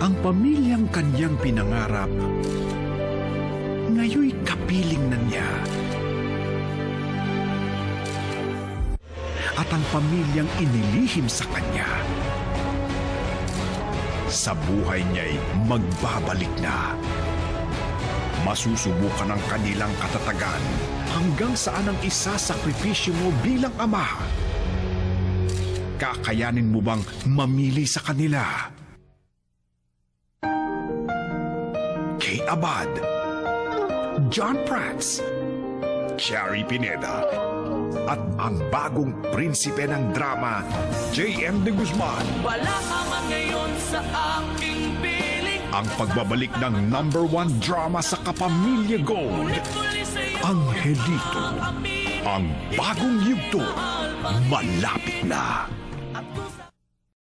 Ang pamilyang kanyang pinangarap, ngayoy kapiling na niya. At ang pamilyang inilihim sa kanya, sa buhay niya'y magbabalik na. Masusubukan ang kanilang katatagan hanggang saan ang isasakripisyo mo bilang ama. Kakayanin mo bang mamili sa kanila? Kay Abad, John Prats, Cherry Pineda, at ang bagong prinsipe ng drama, J.M. de Guzman. Wala ka man ngayon sa aking piling. Ang pagbabalik ng #1 drama sa Kapamilya Gold, Angelito. Ang bagong yugto, malapit na.